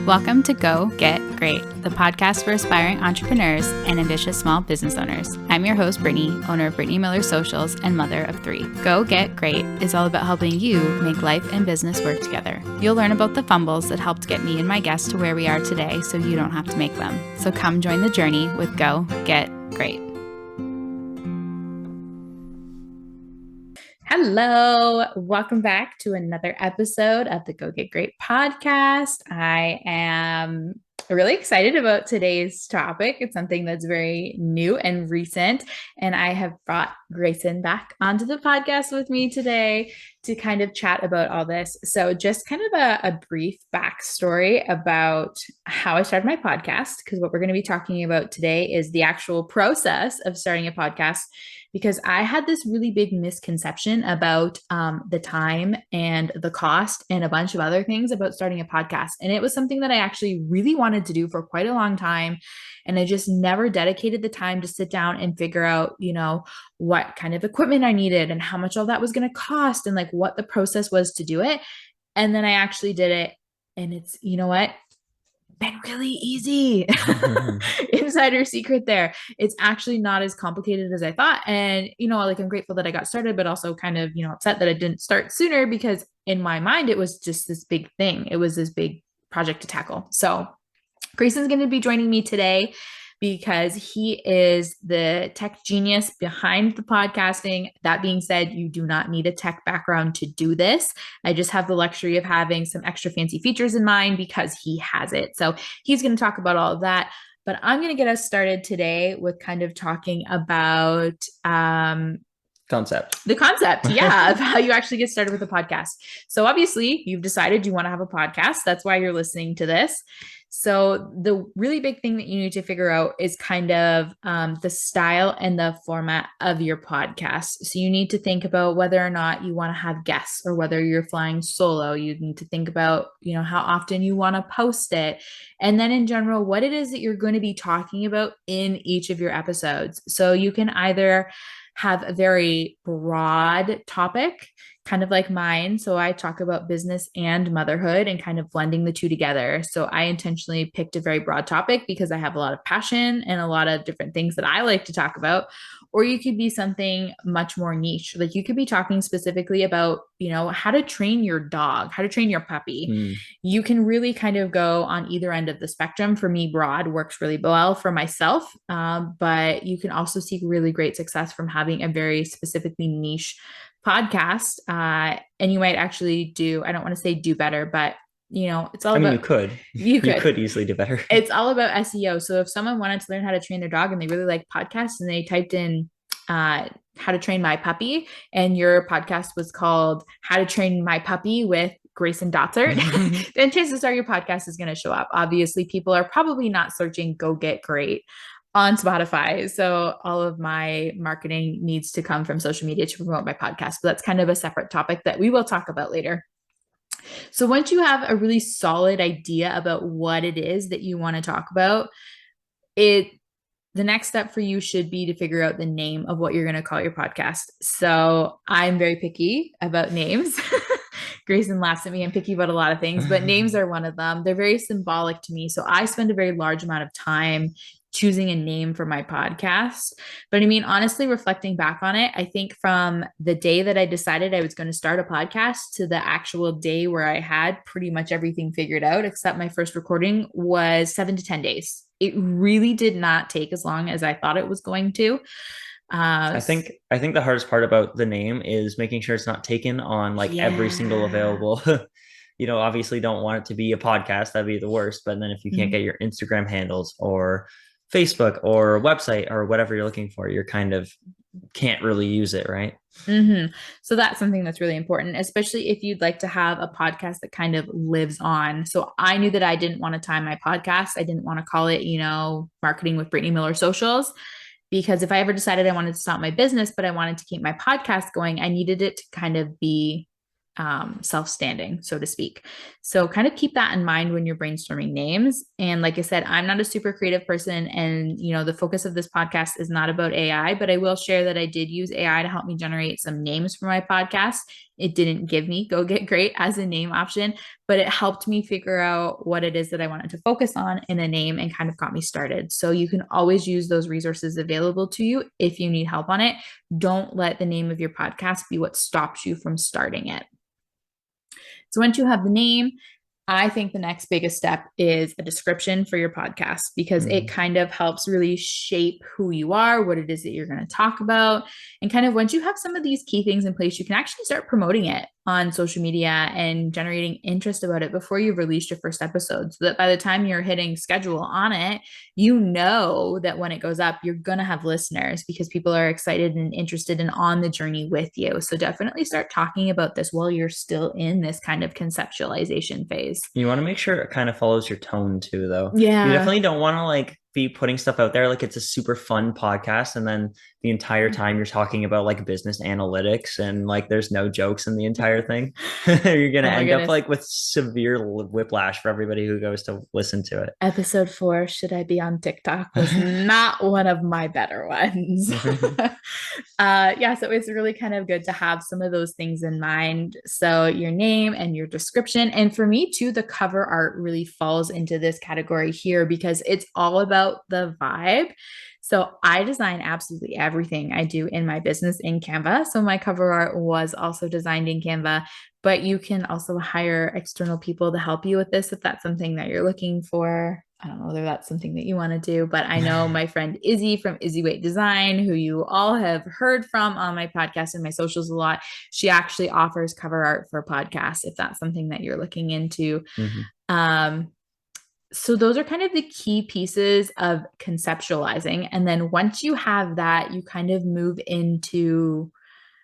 Welcome to Go Get Great, the podcast for aspiring entrepreneurs and ambitious small business owners. I'm your host, Brittany, owner of Brittany Miller Socials and mother of 3. Go Get Great is all about helping you make life and business work together. You'll learn about the fumbles that helped get me and my guests to where we are today so you don't have to make them. So come join the journey with Go Get Great. Hello, welcome back to another episode of the Go Get Great podcast. I am really excited about today's topic. It's something that's very new and recent, and I have brought Grayson back onto the podcast with me today to kind of chat about all this. So just kind of a brief backstory about how I started my podcast, because what we're going to be talking about today is the actual process of starting a podcast, because I had this really big misconception about the time and the cost and a bunch of other things about starting a podcast. And it was something that I actually really wanted to do for quite a long time. And I just never dedicated the time to sit down and figure out, what kind of equipment I needed and how much all that was going to cost and like what the process was to do it. And then I actually did it. And it's, been really easy. Insider secret there. It's actually not as complicated as I thought. And, I'm grateful that I got started, but also kind of, upset that I didn't start sooner, because in my mind, it was just this big thing. It was this big project to tackle. So Grayson's going to be joining me today because he is the tech genius behind the podcasting. That being said, you do not need a tech background to do this. I just have the luxury of having some extra fancy features in mind because he has it. So he's going to talk about all of that. But I'm going to get us started today with kind of talking about the concept, yeah, of how you actually get started with a podcast. So obviously you've decided you want to have a podcast. That's why you're listening to this. So the really big thing that you need to figure out is kind of the style and the format of your podcast. So you need to think about whether or not you want to have guests or whether you're flying solo. You need to think about, how often you want to post it. And then in general, what it is that you're going to be talking about in each of your episodes. So you can either have a very broad topic, kind of like mine. So I talk about business and motherhood and kind of blending the two together. So I intentionally picked a very broad topic because I have a lot of passion and a lot of different things that I like to talk about. Or you could be something much more niche. Like you could be talking specifically about, how to train your dog, how to train your puppy. You can really kind of go on either end of the spectrum. For me, broad works really well for myself. But you can also see really great success from having a very specifically niche podcast. And you might actually I don't want to say do better, but it's all about, you could easily do better. It's all about SEO. So if someone wanted to learn how to train their dog and they really like podcasts and they typed in, how to train my puppy, and your podcast was called How to Train My Puppy with Grayson Dotsert, then chances are your podcast is going to show up. Obviously, people are probably not searching Go Get Great on Spotify. So all of my marketing needs to come from social media to promote my podcast. But that's kind of a separate topic that we will talk about later. So once you have a really solid idea about what it is that you want to talk about, the next step for you should be to figure out the name of what you're going to call your podcast. So I'm very picky about names. Grayson laughs at me. I'm picky about a lot of things, but names are one of them. They're very symbolic to me. So I spend a very large amount of time choosing a name for my podcast. But honestly, reflecting back on it, I think from the day that I decided I was going to start a podcast to the actual day where I had pretty much everything figured out, except my first recording, was 7 to 10 days. It really did not take as long as I thought it was going to. I think the hardest part about the name is making sure it's not taken on every single available. Obviously don't want it to be a podcast. That'd be the worst. But then if you can't get your Instagram handles or Facebook or website or whatever you're looking for, you're kind of can't really use it, right? So that's something that's really important, especially if you'd like to have a podcast that kind of lives on. So I knew that I didn't want to time my podcast. I didn't want to call it, Marketing with Brittany Miller Socials, because if I ever decided I wanted to stop my business, but I wanted to keep my podcast going, I needed it to kind of be self-standing, so to speak. So kind of keep that in mind when you're brainstorming names. And like I said, I'm not a super creative person, and the focus of this podcast is not about AI, but I will share that I did use AI to help me generate some names for my podcast. it didn't give me Go Get Great as a name option, but it helped me figure out what it is that I wanted to focus on in a name and kind of got me started. So you can always use those resources available to you if you need help on it. Don't let the name of your podcast be what stops you from starting it. So once you have the name, I think the next biggest step is a description for your podcast because it kind of helps really shape who you are, what it is that you're going to talk about. And kind of once you have some of these key things in place, you can actually start promoting it on social media and generating interest about it before you've released your first episode. So that by the time you're hitting schedule on it, you know that when it goes up, you're going to have listeners because people are excited and interested and on the journey with you. So definitely start talking about this while you're still in this kind of conceptualization phase. You want to make sure it kind of follows your tone too, though. You Yeah. definitely don't want to like be putting stuff out there like it's a super fun podcast, and then the entire time you're talking about like business analytics and like there's no jokes in the entire thing. You're gonna Oh my end up goodness. like with severe whiplash for everybody who goes to listen to it. Episode 4, Should I Be on TikTok, was not one of my better ones. Yeah, so it's really kind of good to have some of those things in mind. So your name and your description. And for me too, the cover art really falls into this category here because it's all about the vibe. So I design absolutely everything I do in my business in Canva. So my cover art was also designed in Canva, but you can also hire external people to help you with this if that's something that you're looking for. I don't know whether that's something that you want to do, but I know my friend Izzy from Izzy Weight Design, who you all have heard from on my podcast and my socials a lot. She actually offers cover art for podcasts if that's something that you're looking into. Um, so those are kind of the key pieces of conceptualizing. And then once you have that, you kind of move into,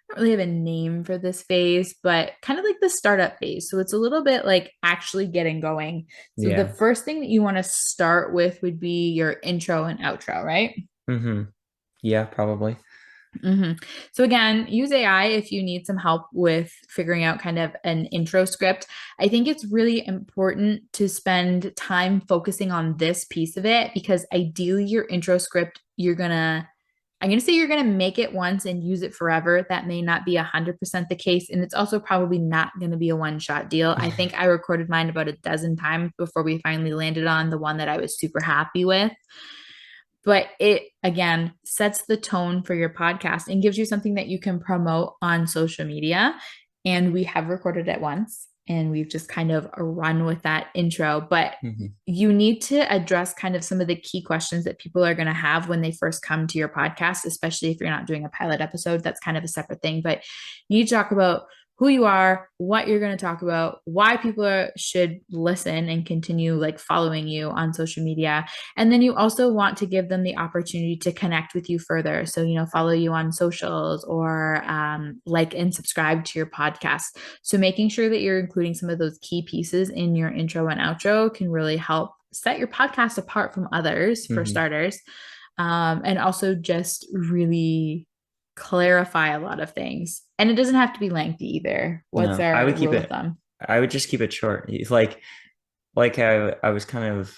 I don't really have a name for this phase, but kind of like the startup phase. So it's a little bit like actually getting going. So the Yeah. first thing that you want to start with would be your intro and outro, right? Yeah, probably. So again, use AI if you need some help with figuring out kind of an intro script. I think it's really important to spend time focusing on this piece of it because ideally your intro script, I'm going to say you're going to make it once and use it forever. That may not be 100% the case. And it's also probably not going to be a one-shot deal. I think I recorded mine about a dozen times before we finally landed on the one that I was super happy with. But it, again, sets the tone for your podcast and gives you something that you can promote on social media. And we have recorded it once and we've just kind of run with that intro. But you need to address kind of some of the key questions that people are going to have when they first come to your podcast, especially if you're not doing a pilot episode. That's kind of a separate thing. But you need to talk about who you are, what you're going to talk about, why people should listen and continue like following you on social media. And then you also want to give them the opportunity to connect with you further. So, follow you on socials or like and subscribe to your podcast. So making sure that you're including some of those key pieces in your intro and outro can really help set your podcast apart from others for starters. And also just really clarify a lot of things. And it doesn't have to be lengthy either. What's No, I our would keep rule of it. thumb? I would just keep it short. It's like I was kind of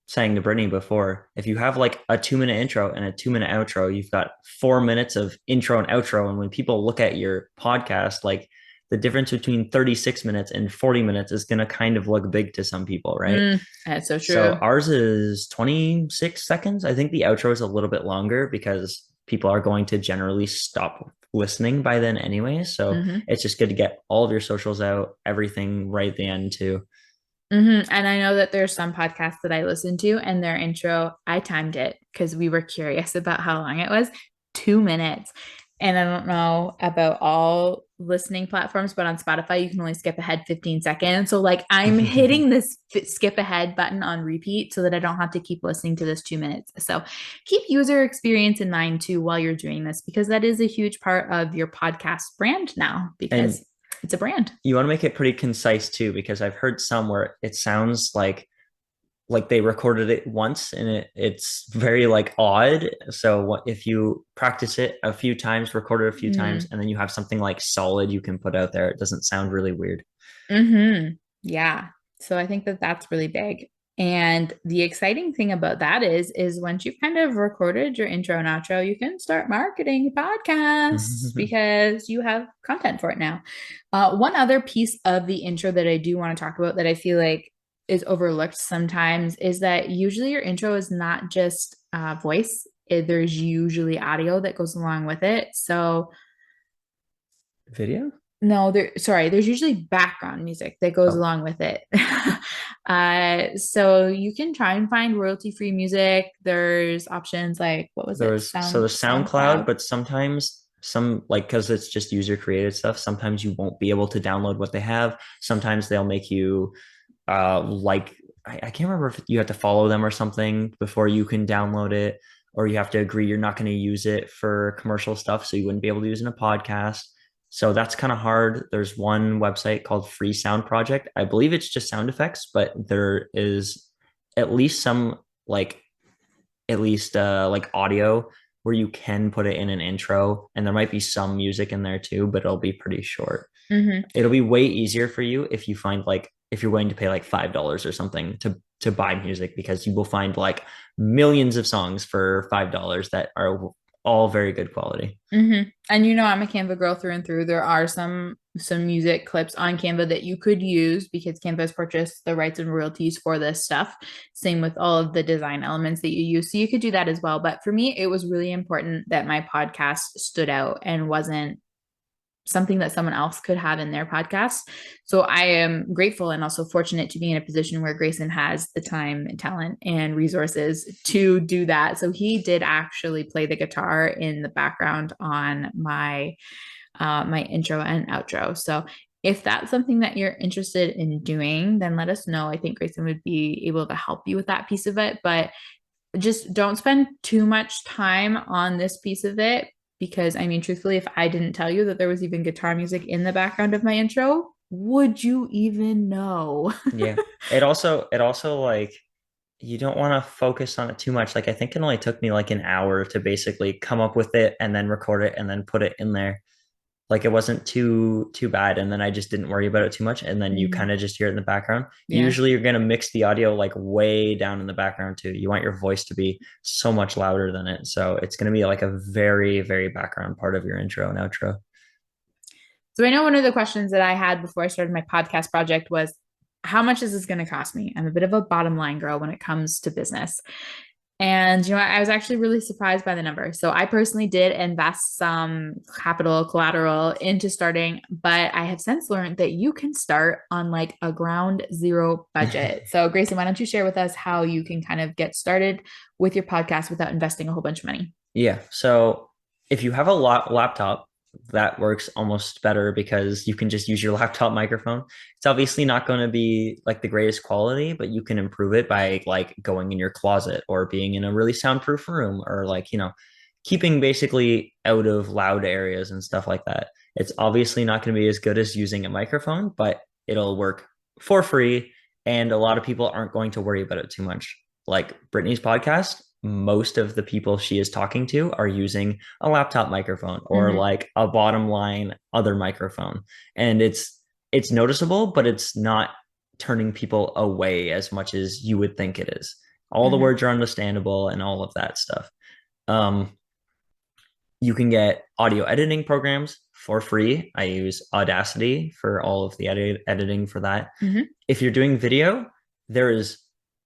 saying to Brittany before, if you have like a 2 minute intro and a 2 minute outro, you've got 4 minutes of intro and outro. And when people look at your podcast, like the difference between 36 minutes and 40 minutes is going to kind of look big to some people, right? That's so So true. ours is 26 seconds. I think the outro is a little bit longer because people are going to generally stop listening by then anyway. So it's just good to get all of your socials out, everything right at the end too. And I know that there's some podcasts that I listen to, and their intro, I timed it because we were curious about how long it was 2 minutes. And I don't know about all listening platforms, but on Spotify, you can only skip ahead 15 seconds. So, like, I'm hitting this skip ahead button on repeat so that I don't have to keep listening to this 2 minutes. So, keep user experience in mind too while you're doing this, because that is a huge part of your podcast brand now, And because it's a brand. you want to make it pretty concise too, because I've heard some where it sounds like they recorded it once and it's very like odd. So what if you practice it a few times, record it a few times, and then you have something like solid you can put out there, it doesn't sound really weird. Yeah. So I think that that's really big. And the exciting thing about that is once you've kind of recorded your intro and outro, you can start marketing podcasts because you have content for it now. One other piece of the intro that I do want to talk about that I feel like is overlooked sometimes is that usually your intro is not just voice. There's usually audio that goes along with it. So Video? no, there's usually background music that goes Oh, along with it. So you can try and find royalty-free music. There's options like what was it? so the SoundCloud, SoundCloud. but sometimes some like because it's just user created stuff, sometimes you won't be able to download what they have. Sometimes they'll make you like I can't remember if you have to follow them or something before you can download it, or you have to agree you're not going to use it for commercial stuff, so you wouldn't be able to use it in a podcast. So that's kind of hard. There's one website called Free Sound Project. I believe it's just sound effects, but there is at least some like like audio where you can put it in an intro, and there might be some music in there too, but it'll be pretty short. Mm-hmm. It'll be way easier for you if you find like if you're willing to pay like $5 or something to buy music, because you will find like millions of songs for $5 that are all very good quality. Mm-hmm. And I'm a Canva girl through and through. There are some music clips on Canva that you could use because Canva has purchased the rights and royalties for this stuff. Same with all of the design elements that you use. So you could do that as well. But for me, it was really important that my podcast stood out and wasn't something that someone else could have in their podcast. So I am grateful and also fortunate to be in a position where Grayson has the time and talent and resources to do that. So he did actually play the guitar in the background on my intro and outro. So if that's something that you're interested in doing, then let us know. I think Grayson would be able to help you with that piece of it, but just don't spend too much time on this piece of it because I mean, truthfully, if I didn't tell you that there was even guitar music in the background of my intro, would you even know? Yeah. It also like you don't want to focus on it too much. Like I think it only took me like an hour to basically come up with it and then record it and then put it in there. Like it wasn't too bad, and then I just didn't worry about it too much, and then you kind of just hear it in the background. Yeah. Usually you're going to mix the audio like way down in the background too. You want your voice to be so much louder than it, so it's going to be like a very background part of your intro and outro. So I know one of the questions that I had before I started my podcast project was, how much is this going to cost me? I'm a bit of a bottom line girl when it comes to business. And I was actually really surprised by the number. So I personally did invest some capital collateral into starting, but I have since learned that you can start on like a ground zero budget. So Grayson, why don't you share with us how you can kind of get started with your podcast without investing a whole bunch of money? Yeah. So if you have a laptop, that works almost better because you can just use your laptop microphone. It's obviously not going to be like the greatest quality, but you can improve it by like going in your closet or being in a really soundproof room, or like, keeping basically out of loud areas and stuff like that. It's obviously not going to be as good as using a microphone, but it'll work for free. And a lot of people aren't going to worry about it too much. Like Brittany's podcast, most of the people she is talking to are using a laptop microphone or Mm-hmm. like a bottom line other microphone. And it's noticeable, but it's not turning people away as much as you would think it is. All the Mm-hmm. words are understandable and all of that stuff. Um, you can get audio editing programs for free. I use Audacity for all of the editing for that. Mm-hmm. If you're doing video, there is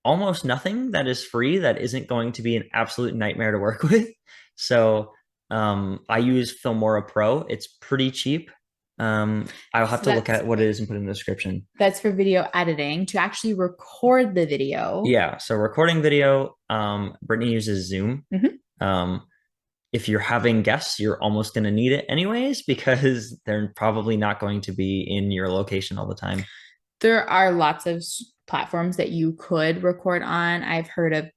almost nothing that is free that isn't going to be an absolute nightmare to work with. So I use Filmora Pro. It's pretty cheap. I'll have So to look at what it is and put it in the description. that's for video editing to actually record the video. Yeah, so recording video, Brittany uses Zoom. Mm-hmm. Um, if you're having guests, you're almost going to need it anyways because they're probably not going to be in your location all the time. There are lots of platforms that you could record on. I've heard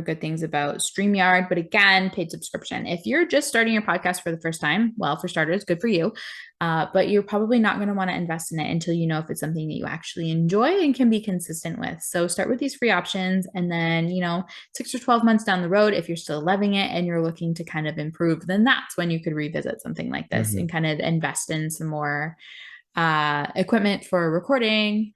good things about StreamYard, but again, paid subscription. If you're just starting your podcast for the first time, well, for starters, good for you. But you're probably not going to want to invest in it until you know if it's something that you actually enjoy and can be consistent with. So start with these free options. And then, 6 or 12 months down the road, if you're still loving it and you're looking to kind of improve, then that's when you could revisit something like this and Mm-hmm. kind of invest in some more equipment for recording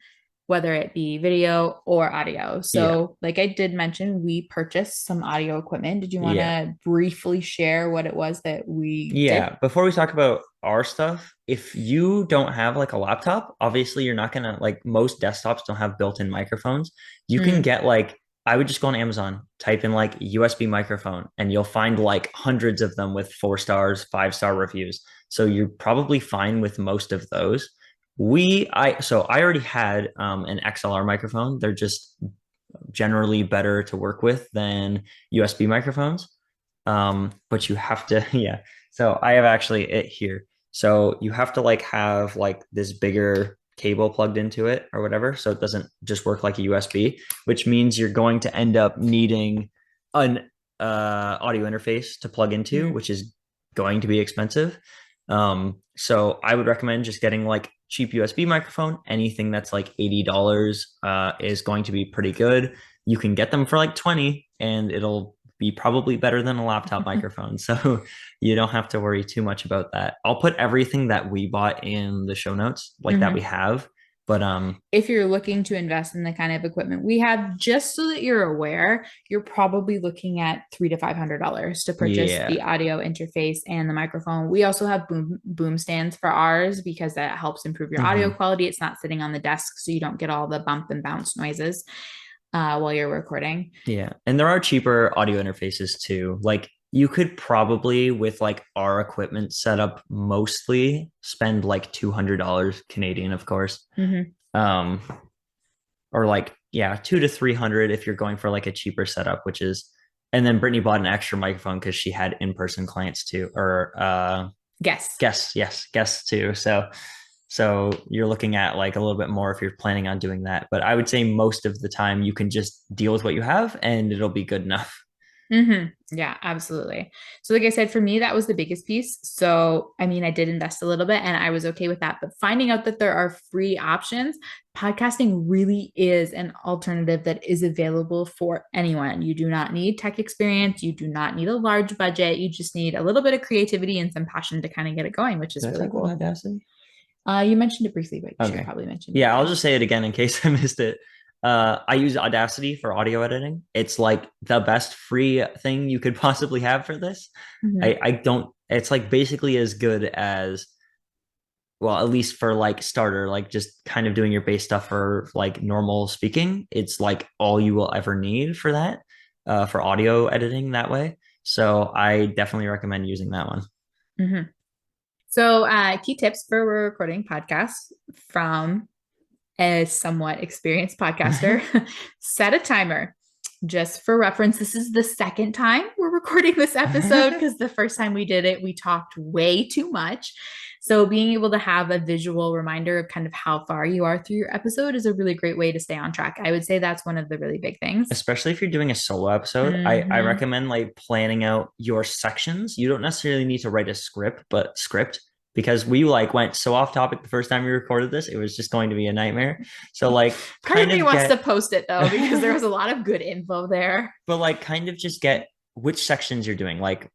whether it be video or audio. Yeah. So, like I did mention, we purchased some audio equipment. Did you want Yeah. to briefly share what it was that we did? Yeah, before we talk about our stuff, if you don't have like a laptop, obviously you're not gonna like most desktops don't have built-in microphones. You can Mm, get like I would just go on Amazon, type in like USB microphone, and you'll find like hundreds of them with 4 stars, 5-star reviews. So you're probably fine with most of those. I already had an XLR microphone. They're just generally better to work with than USB microphones. But you have to, yeah. So I have actually it here. So you have to like have like this bigger cable plugged into it or whatever. So it doesn't just work like a USB, which means you're going to end up needing an audio interface to plug into, mm, which is going to be expensive. So I would recommend just getting like cheap USB microphone. Anything that's like $80 is going to be pretty good. You can get them for like 20 and it'll be probably better than a laptop microphone. So you don't have to worry too much about that. I'll put everything that we bought in the show notes, like that we mhm. have. But If you're looking to invest in the kind of equipment we have, just so that you're aware, you're probably looking at $300 to purchase yeah. the audio interface and the microphone. We also have boom stands for ours because that helps improve your audio Hmm. quality. It's not sitting on the desk, so you don't get all the bump and bounce noises while you're recording. Yeah. And there are cheaper audio interfaces too. Like you could probably with like our equipment set up mostly spend like $200 Canadian, of course. Mm-hmm. Um, or like yeah, 200 to 300 if you're going for like a cheaper setup, which is and then Brittany bought an extra microphone because she had in-person clients too, or Guess. guests, yes, guests too. So you're looking at like a little bit more if you're planning on doing that. But I would say most of the time you can just deal with what you have and it'll be good enough. Mm-hmm. Yeah, absolutely. So, like I said, for me, that was the biggest piece. So, I mean, I did invest a little bit and I was okay with that. But finding out that there are free options, podcasting really is an alternative that is available for anyone. You do not need tech experience. You do not need a large budget. You just need a little bit of creativity and some passion to kind of get it going, which is Did I really talk about cool. Audacity? You mentioned it briefly, but you should have Okay. probably mentioned it Yeah, I'll again. just say it again in case I missed it. I use Audacity for audio editing. It's like the best free thing you could possibly have for this. Mm-hmm. I don't, it's like basically as good as, well, at least for like starter, like just kind of doing your base stuff for like normal speaking. It's like all you will ever need for that, for audio editing that way. So I definitely recommend using that one. Mm-hmm. So, key tips for recording podcasts from a somewhat experienced podcaster. Set a timer. Just for reference, this is the second time we're recording this episode because the first time we did it, we talked way too much. So, being able to have a visual reminder of kind of how far you are through your episode is a really great way to stay on track. I would say that's one of the really big things. Especially if you're doing a solo episode, I Mm-hmm. recommend like planning out your sections. You don't necessarily need to write a script, but script because we like went so off topic the first time we recorded this, it was just going to be a nightmare. So like Part of kind me of wants to get post it though, because there was a lot of good info there. but like kind of just get which sections you're doing. Like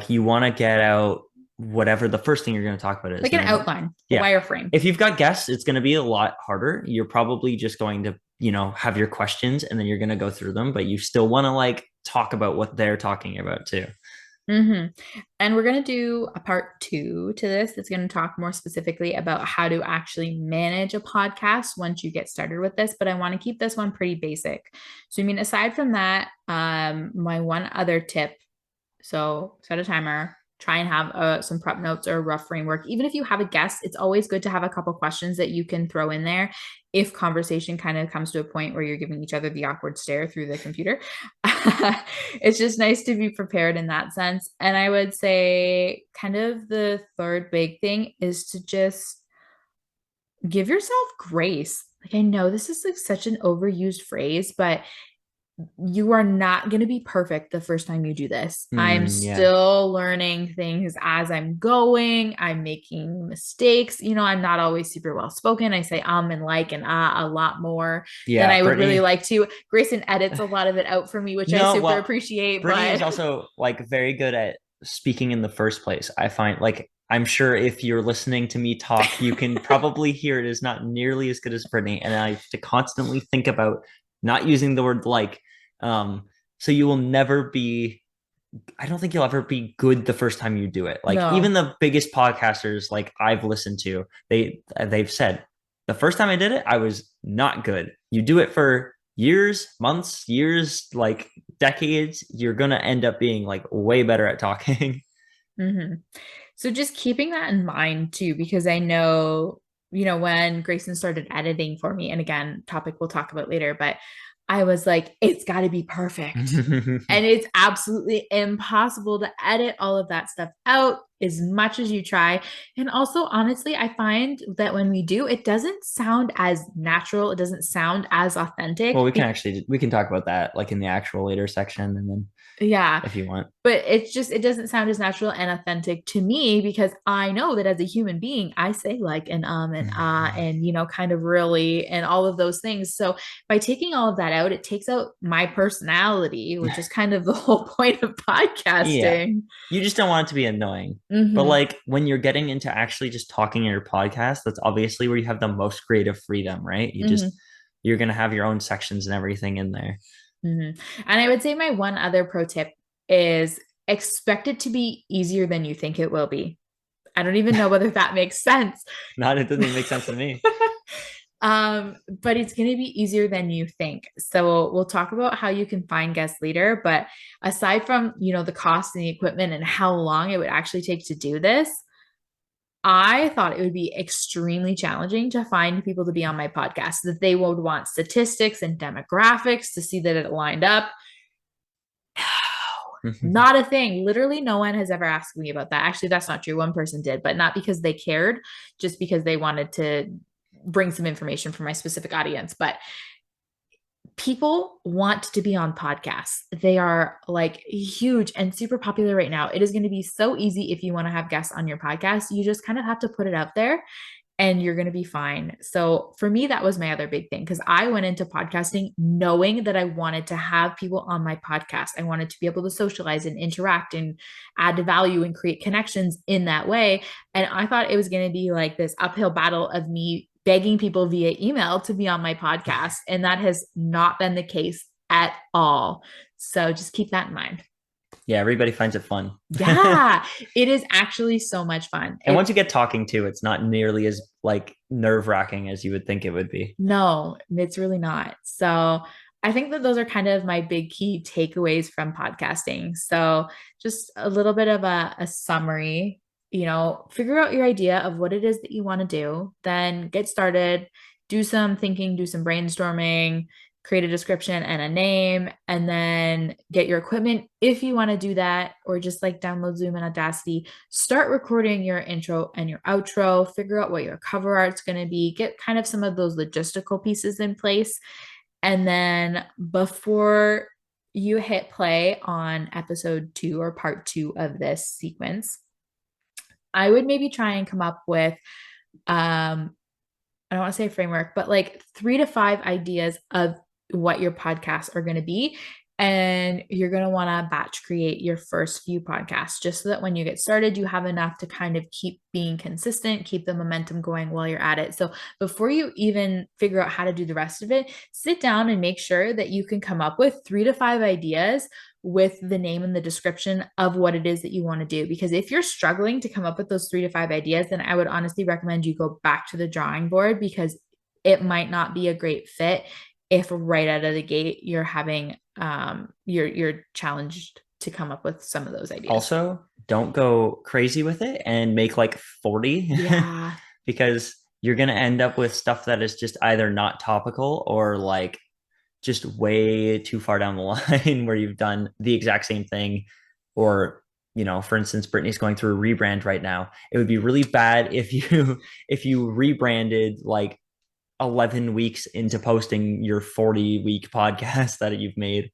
you want to get out whatever the first thing you're going to talk about is. Like And an then outline, a yeah. wireframe. If you've got guests, it's going to be a lot harder. You're probably just going to, have your questions and then you're going to go through them, but you still want to like talk about what they're talking about too. Mm-hmm. And we're going to do a part two to this that's going to talk more specifically about how to actually manage a podcast once you get started with this. But I want to keep this one pretty basic. So, I mean, aside from that, my one other tip, so set a timer, try and have some prep notes or a rough framework. Even if you have a guest, it's always good to have a couple questions that you can throw in there if conversation kind of comes to a point where you're giving each other the awkward stare through the computer. It's just nice to be prepared in that sense. And I would say, kind of the third big thing is to just give yourself grace. Like, I know this is like such an overused phrase, but you are not going to be perfect the first time you do this. I'm Yeah. still learning things as I'm going. I'm making mistakes. I'm not always super well spoken. I say and like and a lot more than Yeah. I would really Brittany, like to. Grayson edits a lot of it out for me, which I no, super well, appreciate. Brittany is But also like very good at speaking in the first place. I find like I'm sure if you're listening to me talk, you can probably hear it is not nearly as good as Brittany. And I have to constantly think about not using the word like. So you will never be, I don't think you'll ever be good the first time you do it. Like even No. the biggest podcasters like I've listened to, they've said the first time I did it, I was not good. You do it for years, months, years, like decades, you're gonna end up being like way better at talking. Mm-hmm. So just keeping that in mind too, because I know, when Grayson started editing for me, and again, topic we'll talk about later, but I was like, it's got to be perfect. And it's absolutely impossible to edit all of that stuff out as much as you try. And also, honestly, I find that when we do, it doesn't sound as natural. It doesn't sound as authentic. Well, we can talk about that like in the actual later section and then Yeah. if you want. But it doesn't sound as natural and authentic to me because I know that as a human being, I say like and and kind of really and all of those things. So by taking all of that out, it takes out my personality, which is kind of the whole point of Yeah. podcasting. You just don't want it to be annoying. But Mm-hmm. like when you're getting into actually just talking in your podcast, that's obviously where you have the most creative freedom, right? Mm-hmm. You're gonna have your own sections and everything in there. Mm-hmm. And I would say my one other pro tip is expect it to be easier than you think it will be. I don't even know whether that makes sense. Not it doesn't even make sense to me. But it's going to be easier than you think. So we'll talk about how you can find guests later. But aside from, the cost and the equipment and how long it would actually take to do this, I thought it would be extremely challenging to find people to be on my podcast, that they would want statistics and demographics to see that it lined up. Not a thing. Literally, no one has ever asked me about that. Actually, that's not true. One person did, but not because they cared, just because they wanted to bring some information for my specific audience. But people want to be on podcasts. They are like huge and super popular right now. It is going to be so easy if you want to have guests on your podcast. You just kind of have to put it out there and you're going to be fine. So for me, that was my other big thing because I went into podcasting knowing that I wanted to have people on my podcast. I wanted to be able to socialize and interact and add value and create connections in that way. And I thought it was going to be like this uphill battle of me begging people via email to be on my podcast. And that has not been the case at all. So just keep that in mind. Yeah, everybody finds it fun. Yeah, it is actually so much fun. And once you get talking to, it's not nearly as like nerve-wracking as you would think it would be. No, it's really not. So I think that those are kind of my big key takeaways from podcasting. So just a little bit of a summary, figure out your idea of what it is that you want to do, then get started, do some thinking, do some brainstorming, create a description and a name, and then get your equipment if you want to do that, or just like download Zoom and Audacity, start recording your intro and your outro, figure out what your cover art's going to be, get kind of some of those logistical pieces in place. And then before you hit play on episode 2 or part 2 of this sequence, I would maybe try and come up with I don't want to say framework, but like 3 to 5 ideas of what your podcasts are going to be. And you're going to want to batch create your first few podcasts just so that when you get started, you have enough to kind of keep being consistent, keep the momentum going while you're at it. So before you even figure out how to do the rest of it, sit down and make sure that you can come up with 3 to 5 ideas with the name and the description of what it is that you want to do. Because if you're struggling to come up with those 3 to 5 ideas, then I would honestly recommend you go back to the drawing board because it might not be a great fit if right out of the gate you're having you're challenged to come up with some of those ideas. Also, don't go crazy with it and make like 40. Yeah. Because you're going to end up with stuff that is just either not topical or like just way too far down the line where you've done the exact same thing. Or, for instance, Brittany's going through a rebrand right now. It would be really bad if you rebranded like 11 weeks into posting your 40-week podcast that you've made.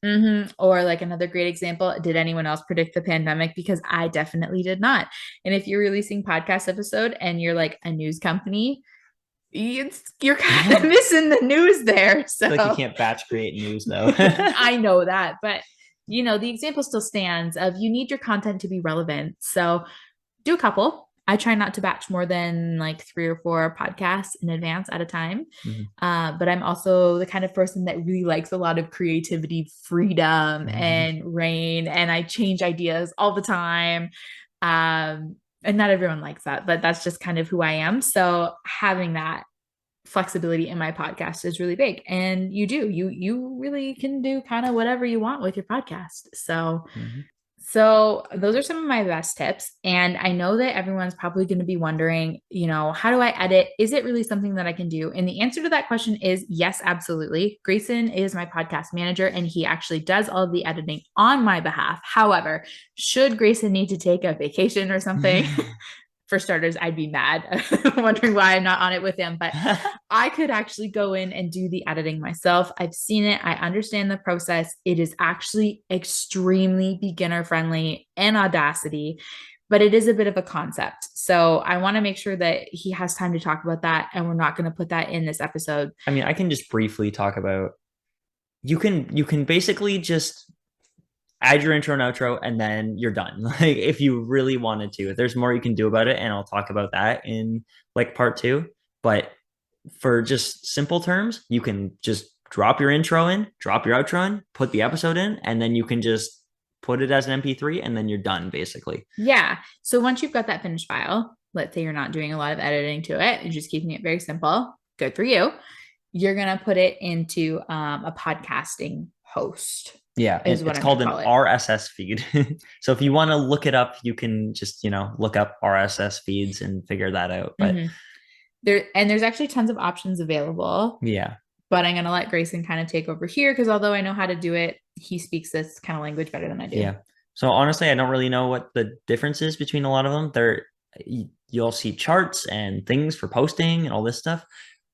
Mm-hmm. Or like another great example, did anyone else predict the pandemic? Because I definitely did not. And if you're releasing podcast episode and you're like a news company, you're kind of missing the news there. So like you can't batch create news though. I know that, but the example still stands of you need your content to be relevant. So do a couple. I try not to batch more than like 3 or 4 podcasts in advance at a time. But I'm also the kind of person that really likes a lot of creativity, freedom, and rain. And I change ideas all the time. And not everyone likes that, but that's just kind of who I am. So having that flexibility in my podcast is really big. And you really can do kind of whatever you want with your podcast. So those are some of my best tips. And I know that everyone's probably going to be wondering, how do I edit? Is it really something that I can do? And the answer to that question is yes, absolutely. Grayson is my podcast manager, and he actually does all of the editing on my behalf. However, should Grayson need to take a vacation or something, for starters, I'd be mad, wondering why I'm not on it with him. But I could actually go in and do the editing myself. I've seen it. I understand the process. It is actually extremely beginner friendly and Audacity, but it is a bit of a concept. So I want to make sure that he has time to talk about that. And we're not going to put that in this episode. I mean, I can just briefly talk about, you can basically just add your intro and outro and then you're done. Like if you really wanted to, there's more you can do about it, and I'll talk about that in like part 2. But for just simple terms, you can just drop your intro in, drop your outro in, put the episode in, and then you can just put it as an MP3 and then you're done basically. Yeah. So once you've got that finished file, let's say you're not doing a lot of editing to it, you're just keeping it very simple. Good for you. You're going to put it into a podcasting host. Yeah, it's called an RSS feed. So if you want to look it up, you can just, look up RSS feeds and figure that out. But there's actually tons of options available. Yeah. But I'm going to let Grayson kind of take over here, because although I know how to do it, he speaks this kind of language better than I do. Yeah. So honestly, I don't really know what the difference is between a lot of them. You'll see charts and things for posting and all this stuff.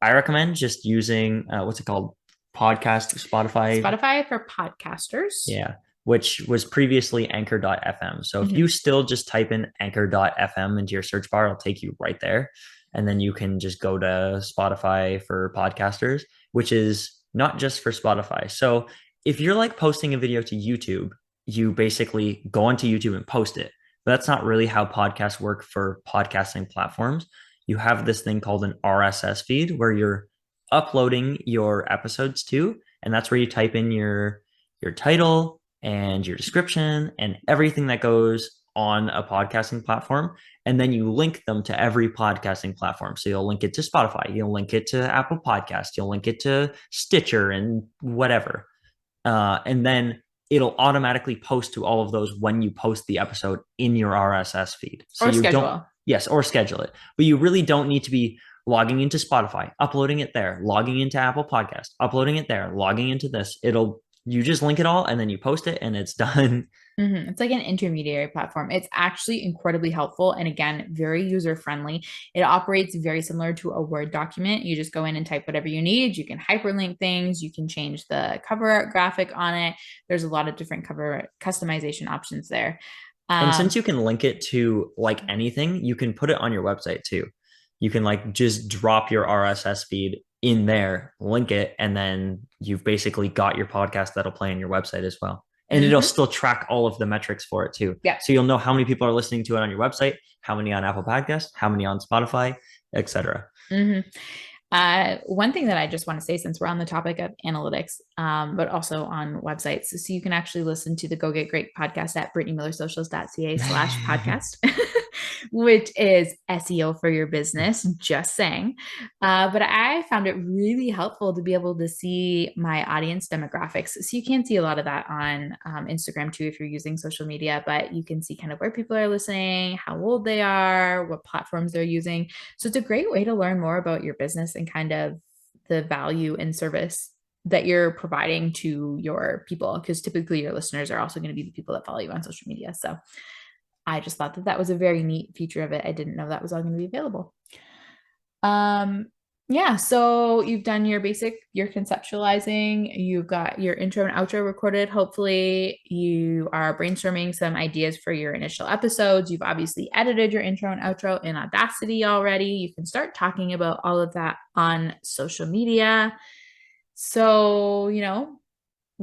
I recommend just using what's it called? Spotify for podcasters. Yeah, which was previously anchor.fm. So if you still just type in anchor.fm into your search bar, it'll take you right there. And then you can just go to Spotify for podcasters, which is not just for Spotify. So if you're like posting a video to YouTube, you basically go onto YouTube and post it. But that's not really how podcasts work for podcasting platforms. You have this thing called an RSS feed where you're uploading your episodes to, and that's where you type in your title and your description and everything that goes on a podcasting platform, and then you link them to every podcasting platform. So you'll link it to Spotify, you'll link it to Apple Podcast, you'll link it to Stitcher and whatever, and then it'll automatically post to all of those when you post the episode in your RSS feed. So or schedule. Yes, or schedule it, but you really don't need to be logging into Spotify, uploading it there, logging into Apple Podcast, uploading it there, logging into this. You just link it all and then you post it and it's done. It's like an intermediary platform. It's actually incredibly helpful. And again, very user friendly. It operates very similar to a Word document. You just go in and type whatever you need. You can hyperlink things. You can change the cover art graphic on it. There's a lot of different cover customization options there. And since you can link it to like anything, you can put it on your website too. You can like just drop your RSS feed in there, link it, and then you've basically got your podcast that'll play on your website as well. And it'll still track all of the metrics for it too. Yeah. So you'll know how many people are listening to it on your website, how many on Apple Podcasts, how many on Spotify, etc. One thing that I just want to say, since we're on the topic of analytics, but also on websites, so you can actually listen to the Go Get Great podcast at BrittanyMillerSocials.ca/podcast, which is SEO for your business, just saying. But I found it really helpful to be able to see my audience demographics. So you can see a lot of that on Instagram too, if you're using social media, but you can see kind of where people are listening, how old they are, what platforms they're using. So it's a great way to learn more about your business and kind of the value and service that you're providing to your people, because typically your listeners are also going to be the people that follow you on social media. So I just thought that was a very neat feature of it. I didn't know that was all going to be available. Yeah, so you've done your conceptualizing, you've got your intro and outro recorded. Hopefully you are brainstorming some ideas for your initial episodes. You've obviously edited your intro and outro in Audacity already. You can start talking about all of that on social media. So,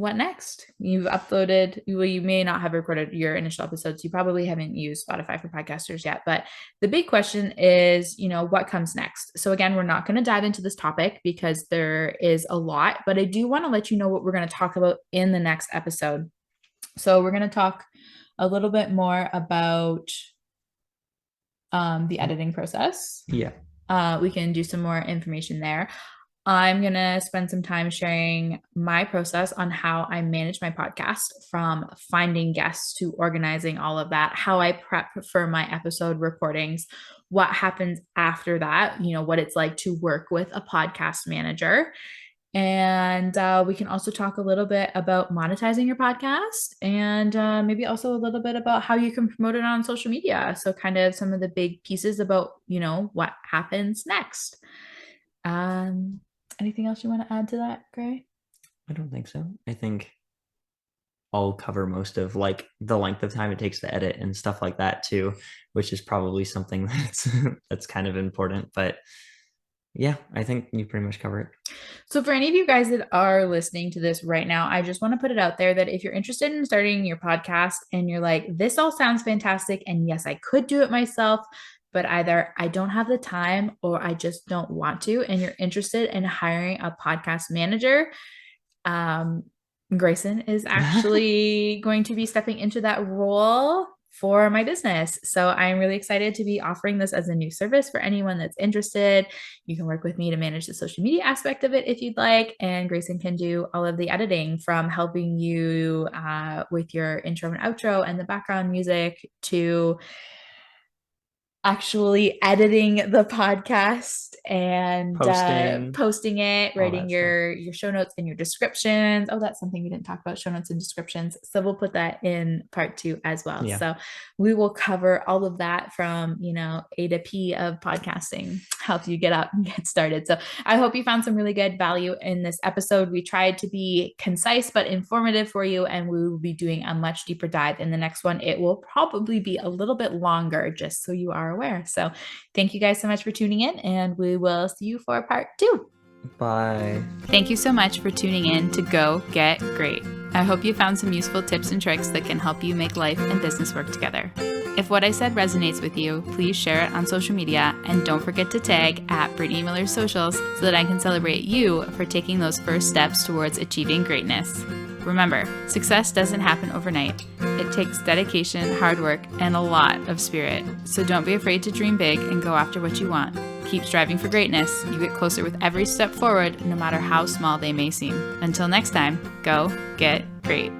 what next? You've uploaded, well, you may not have recorded your initial episodes. You probably haven't used Spotify for podcasters yet, but the big question is, what comes next? So again, we're not going to dive into this topic because there is a lot, but I do want to let you know what we're going to talk about in the next episode. So we're going to talk a little bit more about the editing process. Yeah. We can do some more information there. I'm going to spend some time sharing my process on how I manage my podcast, from finding guests to organizing all of that, how I prep for my episode recordings, what happens after that, what it's like to work with a podcast manager. And we can also talk a little bit about monetizing your podcast, and maybe also a little bit about how you can promote it on social media. So kind of some of the big pieces about, what happens next. Anything else you want to add to that, Gray? I don't think so. I think I'll cover most of like the length of time it takes to edit and stuff like that too, which is probably something that's kind of important. But yeah, I think you pretty much cover it. So for any of you guys that are listening to this right now, I just want to put it out there that if you're interested in starting your podcast and you're like, this all sounds fantastic, and yes, I could do it myself, but either I don't have the time or I just don't want to, and you're interested in hiring a podcast manager, Grayson is actually going to be stepping into that role for my business. So I'm really excited to be offering this as a new service for anyone that's interested. You can work with me to manage the social media aspect of it if you'd like, and Grayson can do all of the editing, from helping you with your intro and outro and the background music to actually editing the podcast and posting it, writing your show notes and your descriptions. Oh, that's something we didn't talk about, show notes and descriptions. So we'll put that in part 2 as well. Yeah. So we will cover all of that from, A to P of podcasting, help you get out and get started. So I hope you found some really good value in this episode. We tried to be concise but informative for you, and we will be doing a much deeper dive in the next one. It will probably be a little bit longer, just so you are aware. So thank you guys so much for tuning in, and we will see you for part 2. Bye. Thank you so much for tuning in to Go Get Great. I hope you found some useful tips and tricks that can help you make life and business work together. If what I said resonates with you, please share it on social media, and don't forget to tag at Brittany Miller's socials so that I can celebrate you for taking those first steps towards achieving greatness. Remember, success doesn't happen overnight. It takes dedication, hard work, and a lot of spirit. So don't be afraid to dream big and go after what you want. Keep striving for greatness. You get closer with every step forward, no matter how small they may seem. Until next time, go get great.